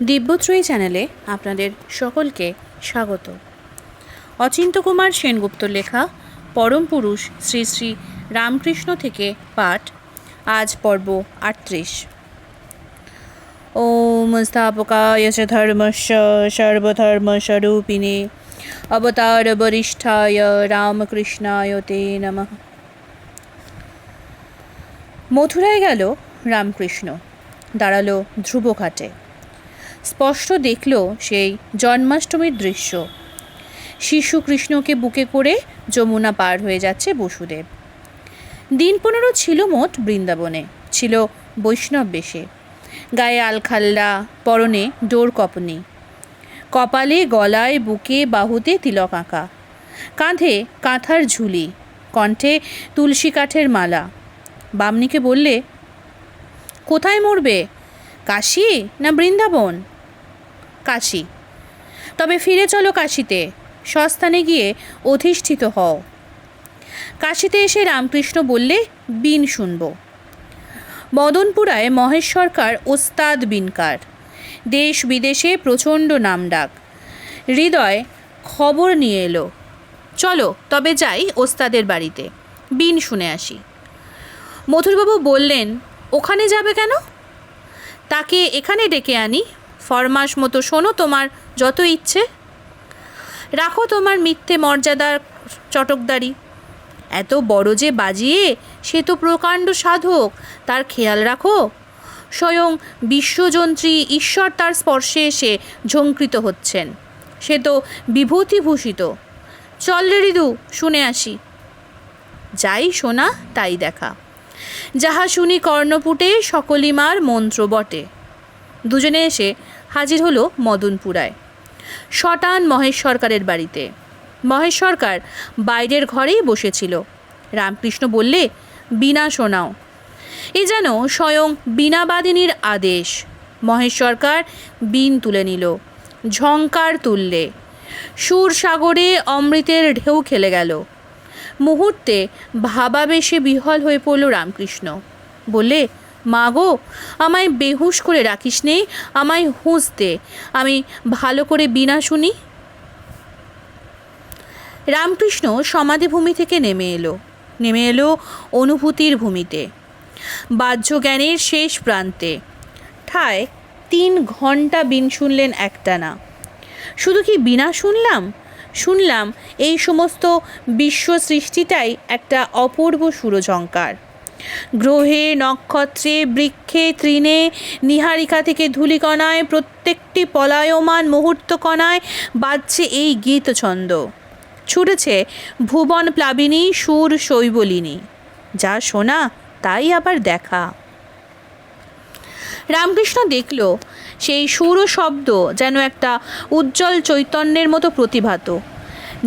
দিব্যত্রয়ী চ্যানেলে আপনাদের সকলকে স্বাগত। অচিন্ত্যকুমার সেনগুপ্তর লেখা পরম পুরুষ শ্রী শ্রী রামকৃষ্ণ থেকে পাঠ, আজ পর্ব 38। ওম স্থাপকায় চ ধর্মস্য সর্বধর্মস্বরূপিণে অবতার বরিষ্ঠায় রামকৃষ্ণায় তে নমঃ। মথুরায় গেল রামকৃষ্ণ, দাঁড়ালো ধ্রুবঘাটে। স্পষ্ট দেখল সেই জন্মাষ্টমীর দৃশ্য। শিশু কৃষ্ণকে বুকে করে যমুনা পার হয়ে যাচ্ছে বসুদেব। দিন 15 ছিল মোট বৃন্দাবনে। ছিল বৈষ্ণব বেশে, গায়ে আলখাল্লা, পরনে ডোর কপনি, কপালে গলায় বুকে বাহুতে তিলক আঁকা, কাঁধে কাঁথার ঝুলি, কণ্ঠে তুলসী কাঠের মালা। বামনিকে বললে, কোথায় মরবে, কাশী না বৃন্দাবন? কাশী। তবে ফিরে চলো কাশীতে, স্বস্থানে গিয়ে অধিষ্ঠিত হও। কাশীতে এসে রামকৃষ্ণ বললে, বীণ শুনব। মদনপুরায় মহেশ সরকার ওস্তাদ বীণকার। দেশ বিদেশে প্রচণ্ড নামডাক। হৃদয় খবর নিয়ে এলো, চলো তবে যাই ওস্তাদের বাড়িতে, বীণ শুনে আসি। মথুরবাবু বললেন, ওখানে যাবে কেন? তাকে এখানে ডেকে আনি, ফরমাস মতো শোনো তোমার যত ইচ্ছে। রাখো তোমার মিথ্যে মর্যাদার চটকদারি। এত বড় যে বাজিয়ে, সে তো প্রকাণ্ড সাধক, তার খেয়াল রাখো। স্বয়ং বিশ্বযন্ত্রী ঈশ্বর তার স্পর্শে এসে ঝঙ্কৃত হচ্ছেন, সে তো বিভূতিভূষিত। চল রে হৃদু, শুনে আসি। যাই শোনা তাই দেখা, যাহা শুনি কর্ণপুটে সকলিমার মন্ত্র বটে। দুজনে এসে হাজির হলো মদনপুরায়, শটান মহেশ সরকারের বাড়িতে। মহেশ সরকার বাইরের ঘরেই বসেছিল। রামকৃষ্ণ বললে, বীণা শোনাও। এ যেন স্বয়ং বীণাবাদিনীর আদেশ। মহেশ সরকার বীণ তুলে নিল, ঝঙ্কার তুললে। সুর সাগরে অমৃতের ঢেউ খেলে গেল। মুহূর্তে ভাবাবেশে বিহ্বল হয়ে পড়ল রামকৃষ্ণ। বললে, মা গো, আমায় বেহুশ করে রাখিস নে, আমায় হুঁশ দে, আমি ভালো করে বীণা শুনি। রামকৃষ্ণ সমাধিভূমি থেকে নেমে এলো অনুভূতির ভূমিতে, বাহ্য জ্ঞানের শেষ প্রান্তে। ঠায় 3 ঘণ্টা বীণ শুনলেন একটানা। শুধু কি বীণা শুনলাম এই সমস্ত বিশ্ব সৃষ্টিটাই একটা অপূর্ব সুরঝঙ্কার। গ্রহে, নক্ষত্রে, বৃক্ষে, তৃণে, নীহারিকা থেকে ধূলিকণায়, প্রত্যেকটি পলায়মান মুহূর্তকণায় বাজছে এই গীতছন্দ। ছুটেছে ভুবন প্লাবিনী সুর শৈবলিনী। যা শোনা তাই আবার দেখা। রামকৃষ্ণ দেখল, সেই সুর ও শব্দ যেন একটা উজ্জ্বল চৈতন্যের মতো প্রতিভাত,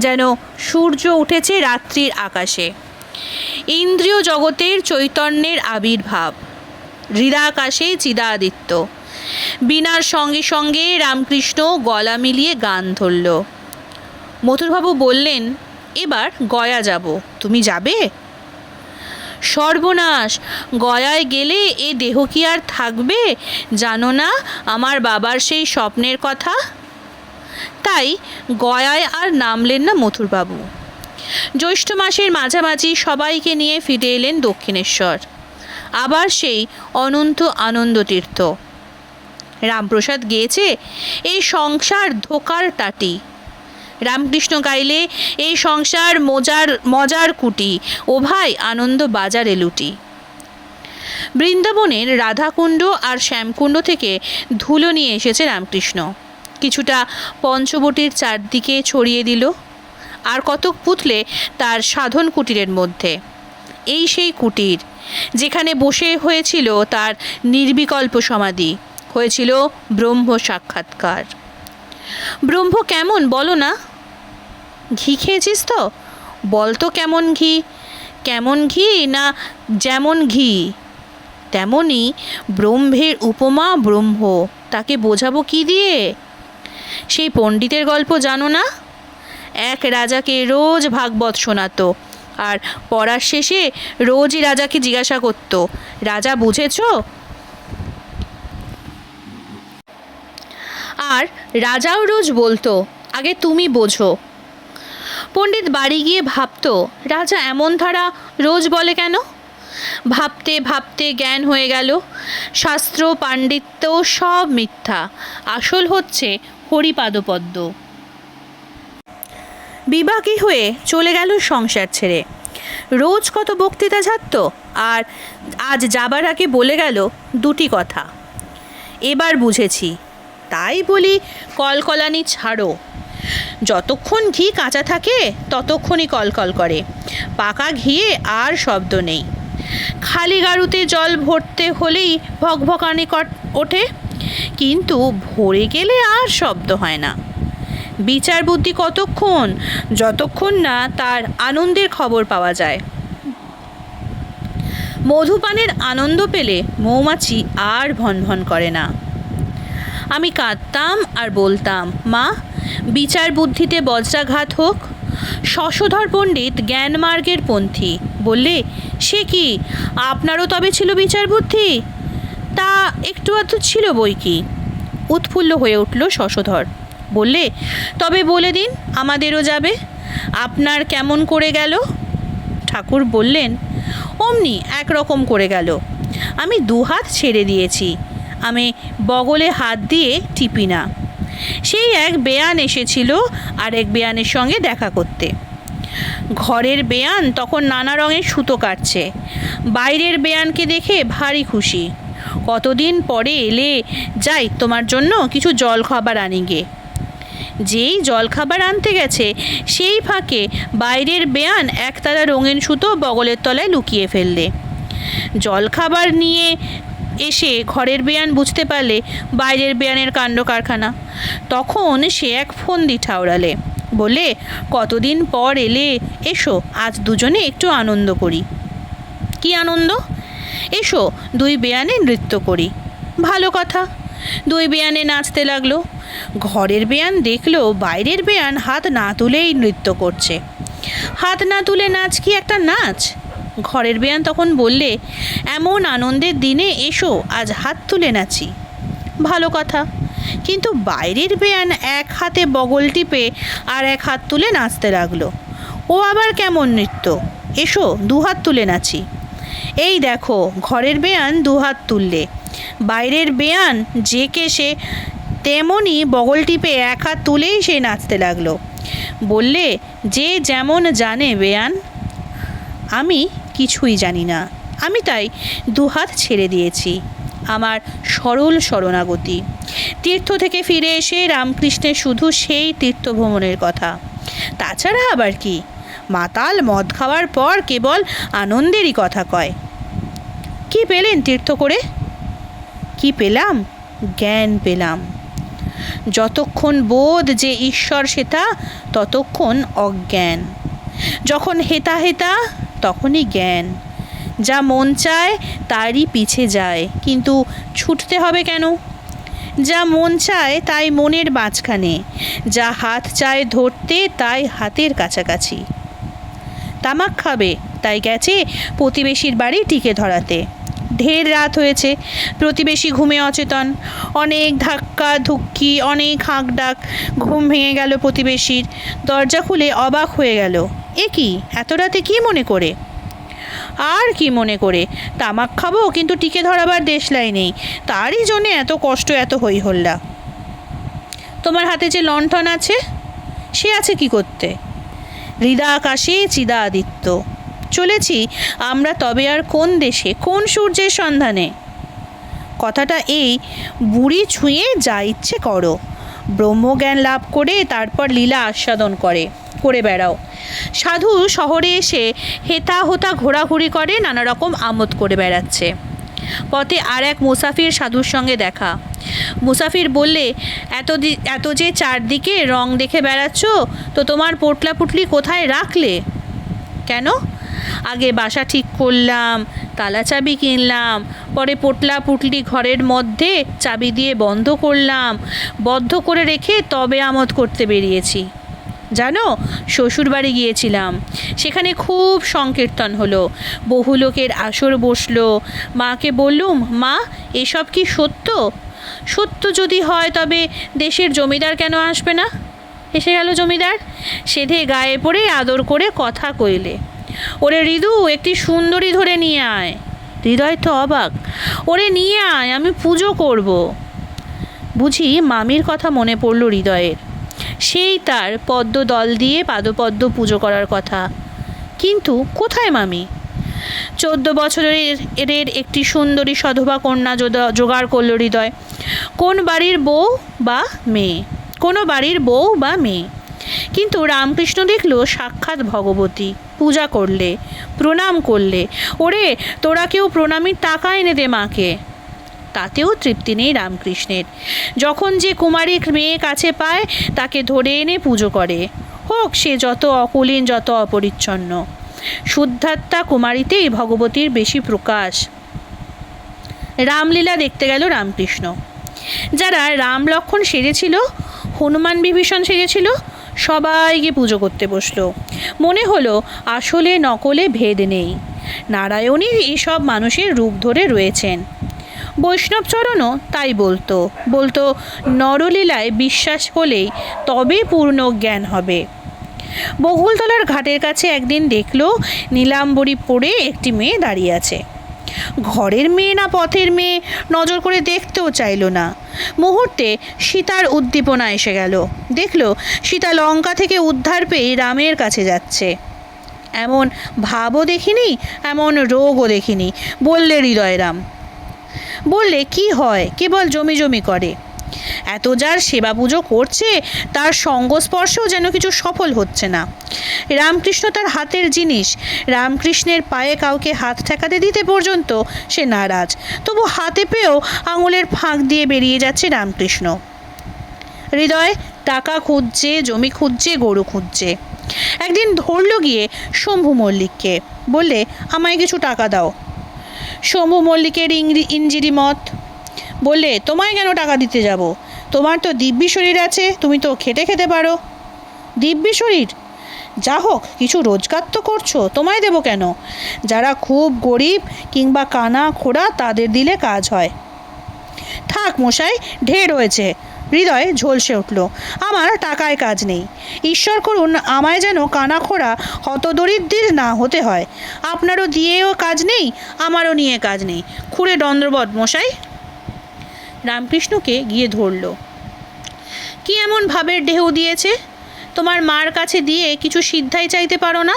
যেন সূর্য উঠেছে রাত্রির আকাশে। ইন্দ্রিয় জগতের চৈতন্যের আবির্ভাব, হৃদাকাশে চিদাদিত্য। বীণার সঙ্গে সঙ্গে রামকৃষ্ণ গলা মিলিয়ে গান ধরল। মথুরবাবু বললেন, এবার গয়া যাব, তুমি যাবে? সর্বনাশ, গয়ায় গেলে এ দেহ কি আর থাকবে? জানো না আমার বাবার সেই স্বপ্নের কথা? তাই গয়ায় আর নামলেন না মথুরবাবু। জ্যৈষ্ঠ মাসের মাঝামাঝি সবাইকে নিয়ে ফিরে এলেন দক্ষিণেশ্বর, আবার সেই অনন্ত আনন্দতীর্থ। রামপ্রসাদ গেয়েছে, এই সংসার ধোকার টাটি। রামকৃষ্ণ গাইলে, এই সংসার মজার কুটি, ও ভাই আনন্দ বাজারে লুটি। বৃন্দাবনের রাধাকুণ্ড আর শ্যামকুণ্ড থেকে ধুলো নিয়ে এসেছে রামকৃষ্ণ, কিছুটা পঞ্চবটির চারদিকে ছড়িয়ে দিল। আর কতক পুতলে তার সাধন কুটিরের মধ্যে। এই সেই কুটির, যেখানে বসে হয়েছিল তার নির্বিকল্প সমাধি, হয়েছিল ব্রহ্ম সাক্ষাৎকার। ব্রহ্ম কেমন বলো না? ঘি খেয়েছিস তো? বল তো কেমন ঘি? কেমন ঘি না যেমন ঘি তেমনই ব্রহ্মের উপমা ব্রহ্ম, তাকে বোঝাবো কি দিয়ে? সেই পণ্ডিতের গল্প জানো না? এক রাজাকে রোজ ভাগবত শোনাতো, আর পড়ার শেষে রোজই রাজাকে জিজ্ঞাসা করতো, রাজা বুঝেছ? আর রাজাও রোজ বলতো, আগে তুমি বোঝো। পণ্ডিত বাড়ি গিয়ে ভাবতো, রাজা এমন ধারা রোজ বলে কেন? ভাবতে ভাবতে জ্ঞান হয়ে গেল, শাস্ত্র পাণ্ডিত্য সব মিথ্যা, আসল হচ্ছে হরিপাদপদ্ম। বিবাহী হয়ে চলে গেল সংসার ছেড়ে। রোজ কত বক্তৃতা ঝাড়ত, আর আজ যাবার আগে বলে গেল দুটি কথা। এবার বুঝেছি, তাই বলি কলকলানি ছাড়ো। যতক্ষণ ঘি কাঁচা থাকে ততক্ষণই কলকল করে, পাকা ঘিয়ে আর শব্দ নেই। খালি গাড়ুতে জল ভরতে হলেই ভকভকানি ওঠে, কিন্তু ভরে গেলে আর শব্দ হয় না। বিচার বুদ্ধি কতক্ষণ? যতক্ষণ না তার আনন্দের খবর পাওয়া যায়। মধুপানের আনন্দ পেলে মৌমাছি আর ভনভন করে না। আমি কাঁদতাম আর বলতাম, মা, বিচার বুদ্ধিতে বজ্রাঘাত হোক। শশধর পণ্ডিত জ্ঞানমার্গের পন্থী বললে, সে কি, আপনারও তবে ছিল বিচার বুদ্ধি? তা একটু আধটু ছিল বই কি। উৎফুল্ল হয়ে উঠল শশধর, বললে, তবে বলে দিন, আমাদেরও যাবে। আপনার কেমন করে গেল? ঠাকুর বললেন, অমনি একরকম করে গেল। আমি দুহাত ছেড়ে দিয়েছি, আমি বগলে হাত দিয়ে টিপি না। সেই এক বেয়ান এসেছিল আর এক বেয়ানের সঙ্গে দেখা করতে। ঘরের বেয়ান তখন নানা রঙের সুতো কাটছে, বাইরের বেয়ানকে দেখে ভারী খুশি। কতদিন পরে এলে, যাই তোমার জন্য কিছু জল খাবার আনি গে। যেই জল খাবার আনতে গেছে সেই ফাঁকে বাইরের বেয়ান একতারা রঙিন সুতো বগলের তলায় লুকিয়ে ফেললে। জল খাবার নিয়ে এসে ঘরের বেয়ান বুঝতে পারলে বাইরের বেয়ানের কাণ্ড কারখানা। তখন সে এক ফন্দি ঠাউরালে, বলে, কতদিন পর এলে, এসো আজ দুজনে একটু আনন্দ করি। কি আনন্দ? এসো দুই বেয়ানে নৃত্য করি। ভালো কথা। দুই বেয়ানে নাচতে লাগলো। ঘরের বেয়ান দেখলো বাইরের বেয়ান হাত না তুলেই নৃত্য করছে। হাত না তুলে নাচ কি একটা নাচ? ঘরের বেয়ান তখন বললে, এমন আনন্দের দিনে এসো আজ হাত তুলে নাচি। ভালো কথা। কিন্তু বাইরের বেয়ান এক হাতে বগল টিপে আর এক হাত তুলে নাচতে লাগলো। ও আবার কেমন নৃত্য? এসো দুহাত তুলে নাচি। এই দেখো, ঘরের বেয়ান দুহাত তুললে, বাইরের বেয়ান যে কে সে তেমনই বগল টিপে এক হাত তুলেই সে নাচতে লাগলো। বললে, যে যেমন জানে বেয়ান, আমি কিছুই জানি না। আমি তাই দুহাত ছেড়ে দিয়েছি। আমার সরল শরণাগতি। তীর্থ থেকে ফিরে এসে রামকৃষ্ণের শুধু সেই তীর্থভ্রমণের কথা, তাছাড়া আবার কি? মাতাল মদ খাওয়ার পর কেবল আনন্দেরই কথা কয়। কি পেলেন তীর্থ করে? কি পেলাম? জ্ঞান পেলাম। যতক্ষণ বোধ যে ঈশ্বর সেটা, ততক্ষণ অজ্ঞান। যখন হেতা হেতা, তখনই জ্ঞান। যা মন চায় তারই পিছে যায়, কিন্তু ছুটতে হবে কেন? যা মন চায় তাই মনের মাঝখানে, যা হাত চায় ধরতে তাই হাতের কাছাকাছি। তামাক খাবে, তাই গেছে প্রতিবেশীর বাড়ি টিকে ধরাতে। ঢের রাত হয়েছে, প্রতিবেশী ঘুমে অচেতন। অনেক ধাক্কা ধুক্কি, অনেক হাঁক ডাক। ঘুম ভেঙে গেল প্রতিবেশীর। দরজা খুলে অবাক হয়ে গেল, এ কি, এত রাতে কি মনে করে? আর কি মনে করে, তামাক খাবো কিন্তু টিকে ধরাবার দেশলাই নেই, তারই জন্যে এত কষ্ট, এত হই হল্লা। তোমার হাতে যে লণ্ঠন আছে, সে আছে কি করতে? হৃদা আকাশে চিদা আদিত্য। চলেছি আমরা তবে আর কোন দেশে, কোন সূর্যের সন্ধানে? কথাটা এই, বুড়ি ছুঁয়ে যা ইচ্ছে করো, ব্রহ্মজ্ঞান লাভ করে তারপর লীলা আস্বাদন করে বেড়াও। সাধু শহরে এসে হেতা হোতা ঘোরাঘুরি করে, নানা রকম আমোদ করে বেড়াচ্ছে। পথে আর এক মুসাফির সাধুর সঙ্গে দেখা। মুসাফির বললে, এত যে চারদিকে রং দেখে বেড়াচ্ছ, তো তোমার পোটলা পুটলি কোথায় রাখলে? কেন? আগে বাসা ঠিক করলাম, তালা চাবি কিনলাম, পরে পোটলা পুটলি ঘরের মধ্যে চাবি দিয়ে বন্ধ করলাম, বদ্ধ করে রেখে তবে আমোদ করতে বেরিয়েছি। জানো, শ্বশুরবাড়ি গিয়েছিলাম, সেখানে খুব সংকীর্তন হলো, বহু লোকের আসর বসলো। মাকে বললুম, মা, এসব কি সত্য? সত্য যদি হয় তবে দেশের জমিদার কেন আসবে না? এসে গেল জমিদার, সেধে গায়ে পড়ে আদর করে কথা কইলে, ওরে হৃদু, একটি সুন্দরী ধরে নিয়ে আয়। হৃদয় তো অবাক, ওরে নিয়ে আয়, আমি পুজো করব। বুঝি মামির কথা মনে পড়ল হৃদয়ের, সেই তার পদ্ম দল দিয়ে পাদপদ্ম পুজো করার কথা। কিন্তু কোথায় মামি? 14 বছরের এর একটি সুন্দরী সধবা কন্যা জোগাড় করল হৃদয়। কোন বাড়ির বউ বা মেয়ে, কোনো বাড়ির বউ বা মেয়ে। কিন্তু রামকৃষ্ণ দেখল সাক্ষাৎ ভগবতী। পূজা করলে, প্রণাম করলে, ওরে তোরা কেউ প্রণামীর টাকা এনে দে মাকে। তাতেও তৃপ্তি নেই রামকৃষ্ণের। যখন যে কুমারী মেয়ে কাছে পায় তাকে ধরে এনে পুজো করে, হোক সে যত অকুলীন, যত অপরিচ্ছন্ন। শুদ্ধাত্মা কুমারীতেই ভগবতীর বেশি প্রকাশ। রামলীলা দেখতে গেল রামকৃষ্ণ। যারা রাম লক্ষ্মণ সেজেছিল, হনুমান বিভীষণ সেজেছিল, সবাইকে পুজো করতে বসলো। মনে হলো আসলে নকলে ভেদ নেই, নারায়ণই এইসব মানুষের রূপ ধরে রয়েছেন। বৈষ্ণবচরণও তাই বলতো নরলীলায় বিশ্বাস হলেই তবে পূর্ণ জ্ঞান হবে। বকুলতলার ঘাটের কাছে একদিন দেখলো নীলাম্বরী পরে একটি মেয়ে দাঁড়িয়ে আছে। ঘরের মেয়ে না পথের মেয়ে নজর করে দেখতেও চাইল না। মুহূর্তে সীতার উদ্দীপনা এসে গেল। দেখলো সীতা লঙ্কা থেকে উদ্ধার পেয়ে রামের কাছে যাচ্ছে। এমন ভাবও দেখিনি, এমন রোগও দেখিনি, বললে হৃদয়রাম। বললে কি হয়, কেবল জমি জমি করে। এত যার সেবা পুজো করছে তার সঙ্গস্পর্শেও যেন কিছু সফল হচ্ছে না। রামকৃষ্ণ তার হাতের জিনিস, রামকৃষ্ণের পায়ে কাউকে হাত ঠেকাতে দিতে পর্যন্ত সে নারাজ, তবু হাতে পেয়েও আঙুলের ফাঁক দিয়ে বেরিয়ে যাচ্ছে রামকৃষ্ণ। হৃদয় টাকা খুঁজছে, জমি খুঁজছে, গরু খুঁজছে। একদিন ধরল গিয়ে শম্ভু মল্লিককে, বললে আমায় কিছু টাকা দাও। শম্ভু মল্লিকের ইঞ্জিরি মত। বললে তোমায় কেন টাকা দিতে যাব, তোমার তো দিব্যি শরীর আছে, তুমি তো খেটে খেতে পারো। দিব্যি শরীর? যা হোক, কিছু রোজগার তো করছো, তোমায় দেবো কেন? যারা খুব গরিব কিংবা কানা খোড়া তাদের দিলে কাজ হয়। থাক মশাই, ঢের হয়েছে। হৃদয় ঝলসে উঠল। আমার টাকায় কাজ নেই, ঈশ্বর করুন আমায় যেন কানা খোড়া হতদরিদ্রের না হতে হয়। আপনারও দিয়েও কাজ নেই, আমারও নিয়ে কাজ নেই। খুঁড়ে দণ্ডবৎ মশাই। রামকৃষ্ণকে গিয়ে ধরল। কি এমন ভাবের ঢেউ দিয়েছে? তোমার মার কাছে দিয়ে কিছু সিদ্ধাই চাইতে পারো না?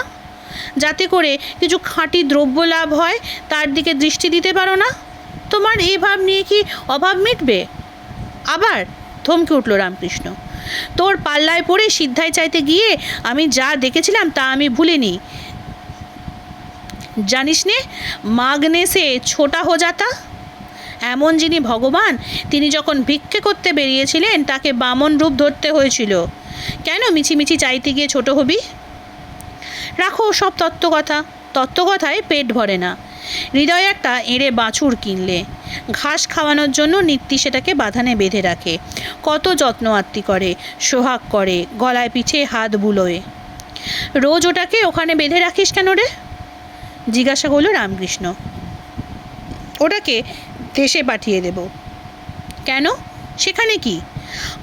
যাতে করে কিছু খাঁটি দ্রব্য লাভ হয় তার দিকে দৃষ্টি দিতে পারো না? তোমার এই ভাব নিয়ে কি অভাব মিটবে? আবার ধমকে উঠল রামকৃষ্ণ। তোর পাল্লায় পড়ে সিদ্ধাই চাইতে গিয়ে আমি যা দেখেছিলাম তা আমি ভুলিনি। জানিস নে, মাগনে সে ছোটা হো যাতা। এমন যিনি ভগবান, তিনি যখন ভিক্ষে করতে বেরিয়েছিলেন তাকে বামন রূপ ধরতে হয়েছিল। কেন মিছিমিছি চাইতে গিয়ে ছোট হবি? রাখো সব তত্ত্বকথায় পেট ভরে না। হৃদয় একটা এঁড়ে বাছুর কিনলে, ঘাস খাওয়ানোর জন্য নিত্যি সেটাকে বাঁধানে বেঁধে রাখে, কত যত্ন আত্তি করে, সোহাগ করে, গলায় পিঠে হাত বুলোয়। রোজ ওটাকে ওখানে বেঁধে রাখিস কেন রে? জিজ্ঞাসা করল রামকৃষ্ণ। ওটাকে দেশে পাঠিয়ে দেব। কেন? সেখানে কি?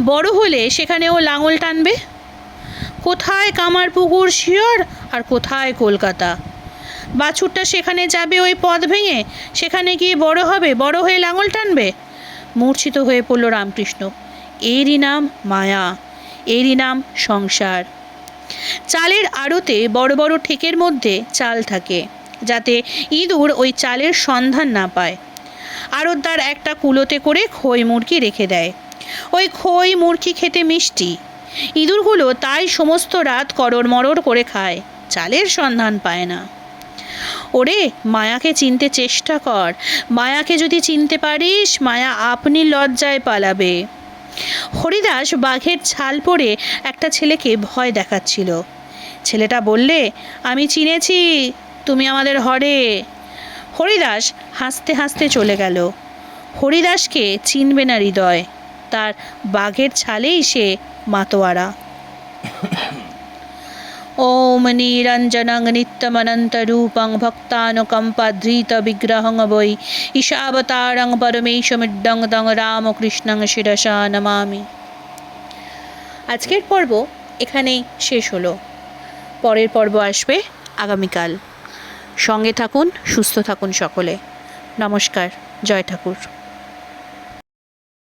বড় হলে সেখানে ও লাঙল টানবে। কোথায় কামারপুকুর শিয়র আর কোথায় কলকাতা? বাছুরটা সেখানে যাবে ওই পথ ভেঙে, সেখানে গিয়ে বড় হবে, বড় হয়ে লাঙল টানবে। মূর্ছিত হয়ে পড়ল রামকৃষ্ণ। এরই নাম মায়া, এরই নাম সংসার। চালের আড়তে বড় বড় ঠেকের মধ্যে চাল থাকে, যাতে ইঁদুর ওই চালের সন্ধান না পায়। আড়তদার একটা কুলোতে করে খই মুরগি রেখে দেয়। ওই খই মুরগি খেতে মিষ্টি, ইঁদুরগুলো তাই সমস্ত রাত করড় মরড় করে খায়, চালের সন্ধান পায় না। ওরে, মায়াকে চিনতে চেষ্টা কর। মায়াকে যদি চিনতে পারিস, মায়া আপনি লজ্জায় পালাবে। হরিদাস বাঘের ছাল পরে একটা ছেলেকে ভয় দেখাচ্ছিল। ছেলেটা বললে, আমি চিনেছি, তুমি আমাদের হরে। হরিদাস হাসতে হাসতে চলে গেল। হরিদাসকে চিনবে না হৃদয়, তার বাঘের ছালেই সে মাতোয়ারা। ওম নিরঞ্জনং নিত্যমনন্তরূপং ভক্তানুকম্পাধৃতবিগ্রহং বৈ ঈশাবতারং পরমেশমিড্ডং তং রামকৃষ্ণং শিরসা নমামি। আজকের পর্ব এখানেই শেষ হলো। পরের পর্ব আসবে আগামীকাল। সঙ্গে থাকুন, সুস্থ থাকুন সকলে। নমস্কার, জয় ঠাকুর।